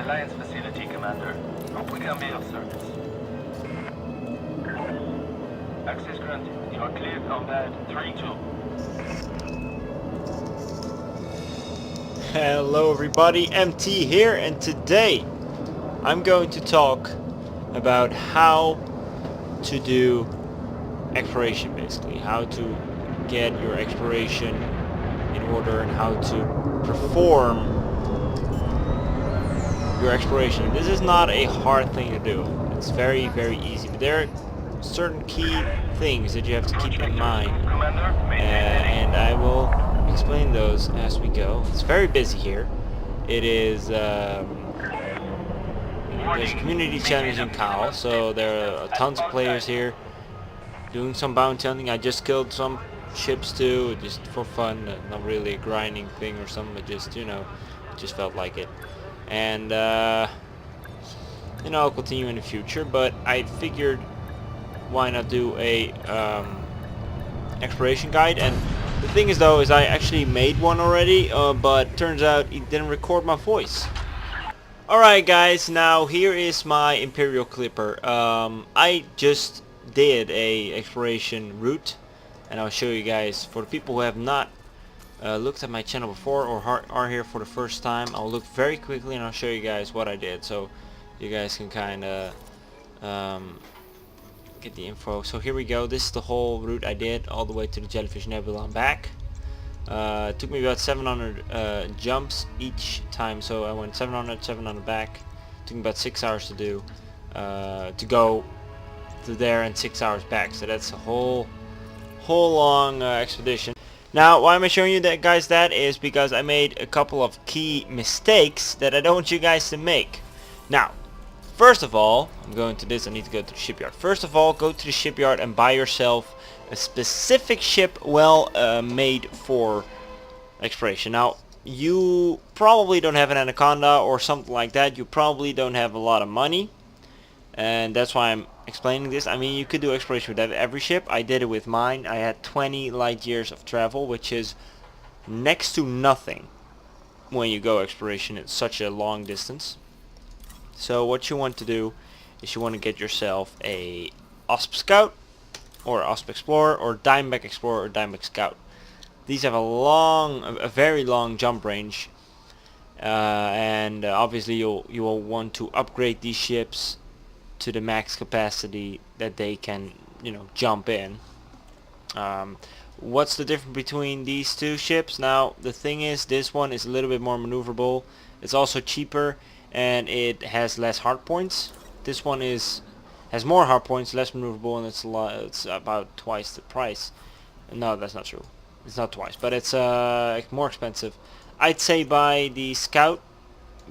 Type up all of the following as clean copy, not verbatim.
Alliance facility, Commander. Hope we can be of service. Access granted. You are clear, combat 3-2. Hello everybody, MT here, and today I'm going to talk about how to do exploration, basically. How to get your exploration in order and how to perform your exploration. This is not a hard thing to do. It's very, very easy. But there are certain key things that you have to keep in mind. And I will explain those as we go. It's very busy here. It is, there's community challenge in Cal, so there are tons of players here doing some bounty hunting. I just killed some ships too, just for fun, not really a grinding thing or something, but just, you know, just felt like it. And, you know, I'll continue in the future, but I figured why not do a exploration guide. And the thing is though, is I actually made one already, but turns out it didn't record my voice. Alright guys, now here is my Imperial Clipper. I just did a exploration route, and I'll show you guys. For the people who have not looked at my channel before or are here for the first time, I'll look very quickly and I'll show you guys what I did, so you guys can kind of get the info. So here we go. This is the whole route I did, all the way to the Jellyfish Nebula and back. It took me about 700 jumps each time, so I went 700 back. It took me about 6 hours to do, to go to there, and 6 hours back. So that's a whole long expedition. Now, why am I showing you that, guys? That is because I made a couple of key mistakes that I don't want you guys to make. Now, first of all, I'm going to this. I need to go to the shipyard. First of all, go to the shipyard and buy yourself a specific ship, well made for exploration. Now, you probably don't have an Anaconda or something like that. You probably don't have a lot of money, and that's why I'm explaining this. I mean, you could do exploration with every ship. I did it with mine. I had 20 light years of travel, which is next to nothing when you go exploration. It's such a long distance. So what you want to do is you want to get yourself a OSP Scout, or OSP Explorer, or Diamondback Explorer, or Diamondback Scout. These have a very long jump range, and obviously you will want to upgrade these ships to the max capacity that they can, you know, jump in. What's the difference between these two ships? Now, the thing is, this one is a little bit more maneuverable. It's also cheaper, and it has less hard points. This one has more hard points, less maneuverable, and it's about twice the price. No, that's not true. It's not twice, but it's more expensive. I'd say buy the Scout,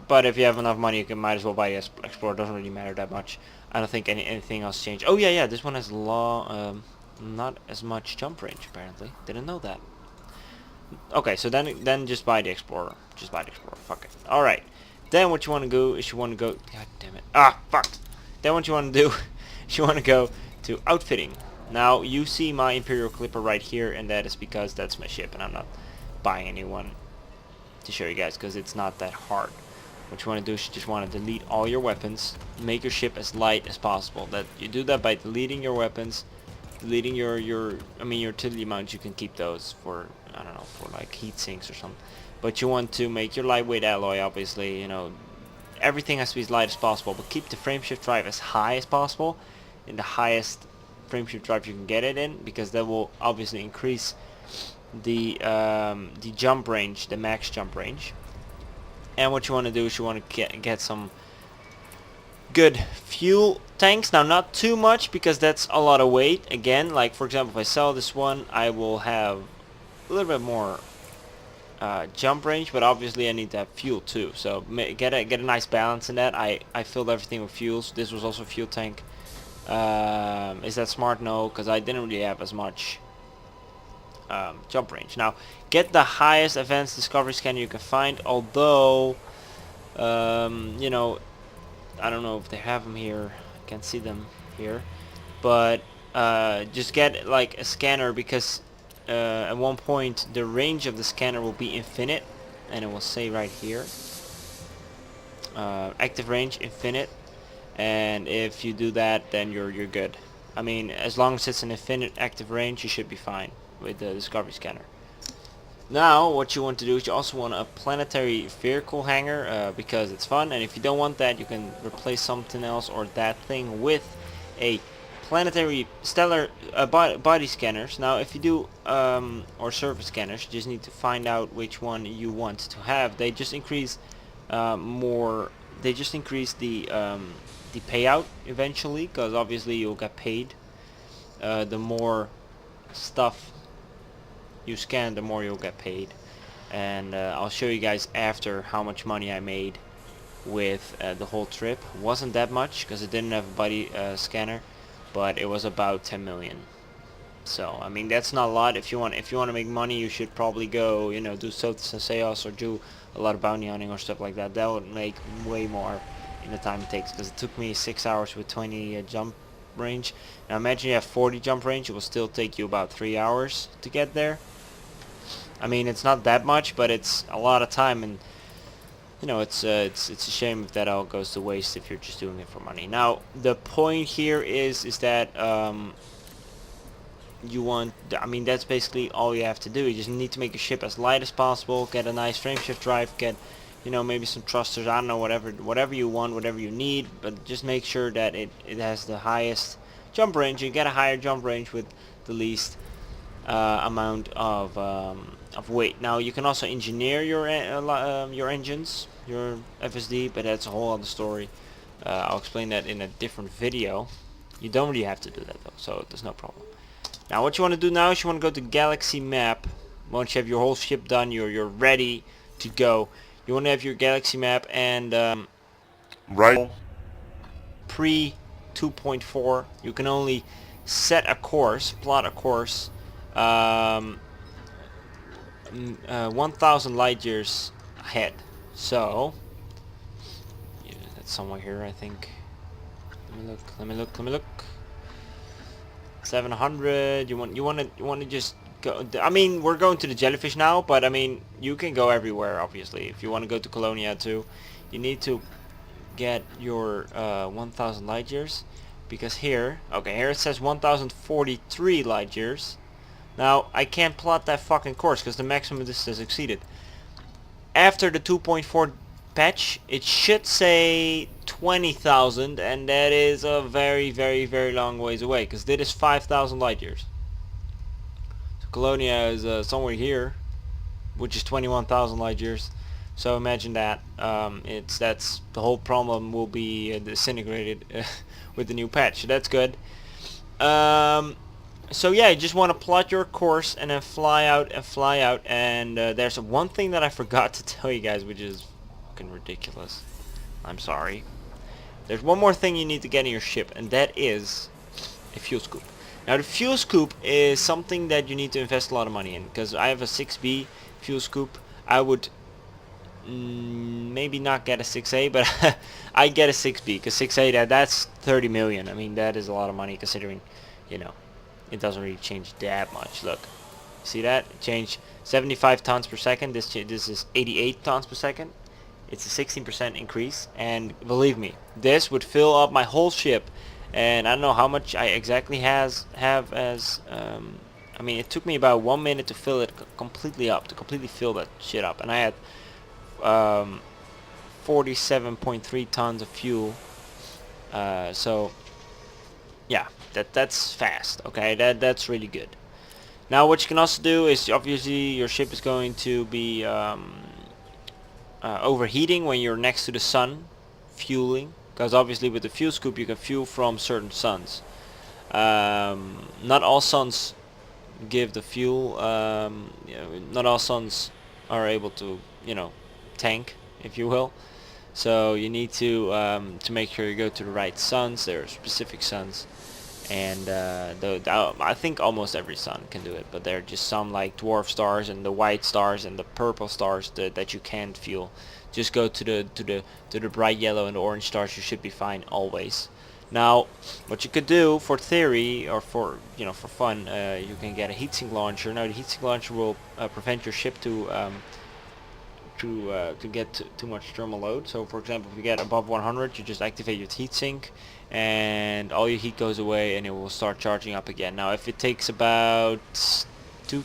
but if you have enough money, you might as well buy the Explorer. Doesn't really matter that much. I don't think anything else changed. Oh yeah, this one has not as much jump range apparently. Didn't know that. Okay, so then just buy the Explorer. Just buy the Explorer. Fuck it. All right. Then what you want to do is you want to go. God damn it. Ah, fuck. Then what you want to do is you want to go to outfitting. Now you see my Imperial Clipper right here, and that is because that's my ship, and I'm not buying a new one to show you guys because it's not that hard. What you want to do is you just want to delete all your weapons, make your ship as light as possible. That you do that by deleting your weapons, deleting your utility mounts. You can keep those for, I don't know, for like heat sinks or something. But you want to make your lightweight alloy, obviously, you know, everything has to be as light as possible, but keep the frameshift drive as high as possible, in the highest frameshift drive you can get it in, because that will obviously increase the jump range, the max jump range. And what you want to do is you want to get some good fuel tanks. Now, not too much, because that's a lot of weight. Again, like for example, if I sell this one, I will have a little bit more jump range, but obviously I need to have fuel too. So get a nice balance in that. I filled everything with fuel. So this was also a fuel tank. Is that smart? No, because I didn't really have as much jump range. Now, get the highest advanced discovery scanner you can find, although you know, I don't know if they have them here. I can't see them here, but just get like a scanner, because at one point the range of the scanner will be infinite, and it will say right here. active range infinite, and if you do that, then you're good. I mean, as long as it's an infinite active range, you should be fine with the discovery scanner. Now, what you want to do is you also want a planetary vehicle hanger, because it's fun, and if you don't want that, you can replace something else or that thing with a planetary stellar body scanners. Now, if you do or surface scanners, you just need to find out which one you want to have. They just increase more. They just increase the payout eventually, because obviously you'll get paid. The more stuff you scan, the more you'll get paid. And I'll show you guys after how much money I made with the whole trip. Wasn't that much because it didn't have a body scanner, but it was about 10 million. So I mean, that's not a lot. If you want to make money, you should probably go, you know, do sales or do a lot of bounty hunting or stuff like that. That would make way more in the time it takes, because it took me 6 hours with 20 jump range. Now imagine you have 40 jump range, it will still take you about 3 hours to get there. I mean, it's not that much, but it's a lot of time, and you know, it's a shame if that all goes to waste if you're just doing it for money. Now, the point here is that you want, I mean, that's basically all you have to do. You just need to make your ship as light as possible, get a nice frameshift drive, get, you know, maybe some thrusters, I don't know, whatever you want, whatever you need, but just make sure that it has the highest jump range. You get a higher jump range with the least amount of weight. Now you can also engineer your engines, your FSD, but that's a whole other story. I'll explain that in a different video. You don't really have to do that though, so there's no problem. Now what you want to do now is you want to go to Galaxy Map. Once you have your whole ship done, you're ready to go. You want to have your Galaxy Map, and Right. pre 2.4 you can only set a course, plot a course, 1,000 light years ahead. So yeah, that's somewhere here, I think. Let me look. 700. You want to just go. I mean, we're going to the jellyfish now, but I mean, you can go everywhere. Obviously, if you want to go to Colonia too, you need to get your 1,000 light years, because here, okay, here it says 1,043 light years. Now I can't plot that fucking course because the maximum distance is exceeded. After the 2.4 patch, it should say 20,000, and that is a very, very, very long ways away, because this is 5,000 light years. So Colonia is somewhere here, which is 21,000 light years. So imagine that. That's the whole problem will be disintegrated with the new patch. So that's good. So yeah, you just want to plot your course and then fly out and fly out. And there's one thing that I forgot to tell you guys, which is fucking ridiculous. I'm sorry. There's one more thing you need to get in your ship, and that is a fuel scoop. Now the fuel scoop is something that you need to invest a lot of money in, because I have a 6B fuel scoop. I would maybe not get a 6A, but I get a 6B, because 6A, that's 30 million. I mean, that is a lot of money considering, you know, it doesn't really change that much. Look, see that? It changed 75 tons per second. This is 88 tons per second. It's a 16% increase, and believe me, this would fill up my whole ship. And I don't know how much I exactly have as I mean, it took me about 1 minute to fill it completely up, to completely fill that shit up, and I had 47.3 tons of fuel. So yeah, that's fast. Okay, that's really good. Now what you can also do is, obviously your ship is going to be overheating when you're next to the sun, fueling, because obviously with the fuel scoop you can fuel from certain suns. Not all suns give the fuel. You know, not all suns are able to, you know, tank, if you will. So you need to make sure you go to the right suns. There are specific suns, and I think almost every sun can do it, but there are just some like dwarf stars and the white stars and the purple stars that you can't fuel. Just go to the bright yellow and the orange stars. You should be fine always. Now, what you could do for theory, or for, you know, for fun, you can get a heatsink launcher. Now the heatsink launcher will prevent your ship to to get too much thermal load. So for example, if you get above 100, you just activate your heatsink and all your heat goes away and it will start charging up again. Now if it takes about two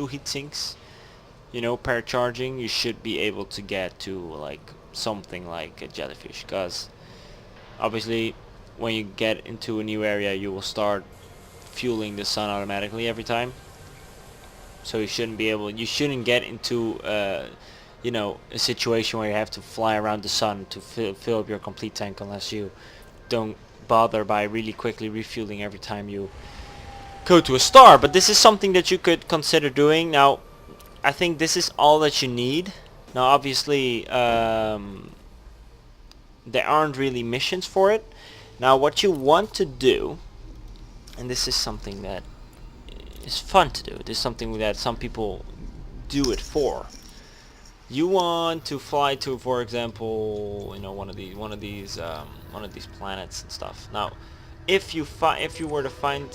heat sinks, you know, per charging, you should be able to get to like something like a jellyfish, because obviously when you get into a new area you will start fueling the sun automatically every time. So you shouldn't get into you know, a situation where you have to fly around the sun to fill up your complete tank, unless you don't bother by really quickly refueling every time you go to a star. But this is something that you could consider doing. Now I think this is all that you need. Now obviously there aren't really missions for it. Now what you want to do, and this is something that is fun to do, this is something that some people do it for. You want to fly to, for example, you know, one of these planets and stuff. Now if you were to find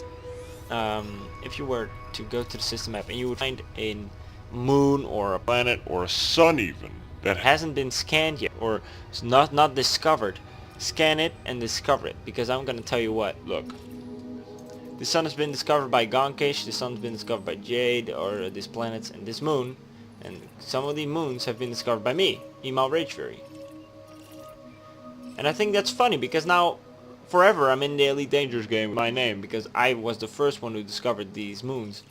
if you were to go to the system map and you would find a moon or a planet or a sun even that hasn't been scanned yet, or is not discovered, scan it and discover it, because I'm gonna tell you what, look, the sun has been discovered by Gonkish, the sun's been discovered by Jade, or these planets, and this moon, and some of the moons have been discovered by me, Email Rage Fury. And I think that's funny, because now forever I'm in the Elite Dangerous game with my name, because I was the first one who discovered these moons.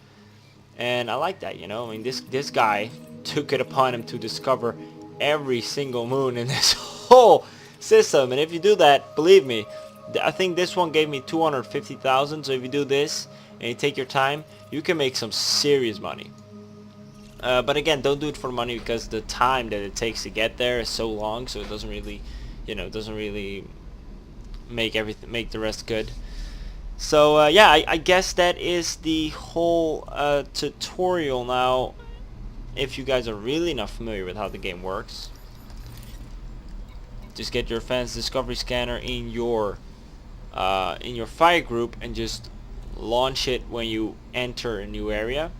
And I like that, you know. I mean, this guy took it upon him to discover every single moon in this whole system. And if you do that, believe me, I think this one gave me 250,000. So if you do this and you take your time, you can make some serious money. But again, don't do it for money, because the time that it takes to get there is so long. So it doesn't really, you know, make the rest good. So yeah, I guess that is the whole tutorial. Now if you guys are really not familiar with how the game works, just get your advanced discovery scanner in your fire group and just launch it when you enter a new area.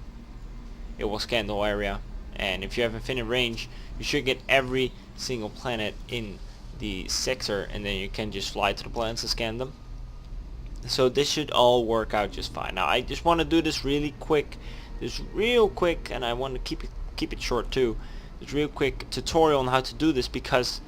It will scan the whole area, and if you have infinite range, you should get every single planet in the sector, and then you can just fly to the planets and scan them. So this should all work out just fine. Now I just want to do this real quick, and I want to keep it short too. This real quick tutorial on how to do this, because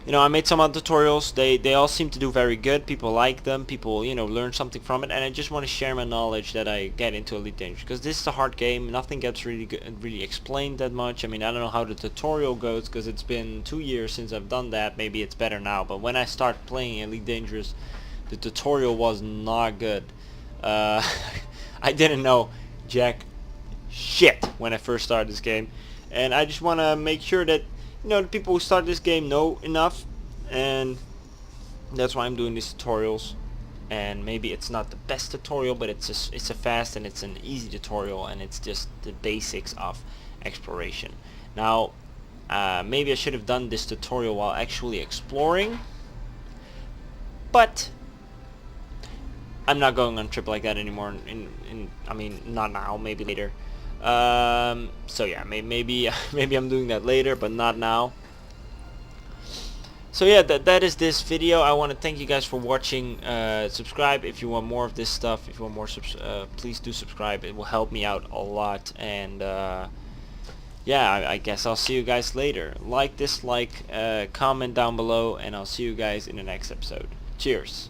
you know, I made some other tutorials. They all seem to do very good. People like them. People, you know, learn something from it, and I just want to share my knowledge that I get into Elite Dangerous, because this is a hard game. Nothing gets really explained that much. I mean, I don't know how the tutorial goes, because it's been 2 years since I've done that. Maybe it's better now, but when I started playing Elite Dangerous, the tutorial was not good. I didn't know jack shit when I first started this game, and I just want to make sure that, you know, the people who start this game know enough, and that's why I'm doing these tutorials. And maybe it's not the best tutorial, but it's a fast and it's an easy tutorial, and it's just the basics of exploration. Now maybe I should have done this tutorial while actually exploring, but I'm not going on a trip like that anymore. I mean, not now, maybe later. So yeah, maybe I'm doing that later, but not now. So yeah, that is this video. I want to thank you guys for watching. Subscribe if you want more of this stuff. If you want more, please do subscribe. It will help me out a lot. And yeah, I guess I'll see you guys later. Like, dislike, comment down below, and I'll see you guys in the next episode. Cheers.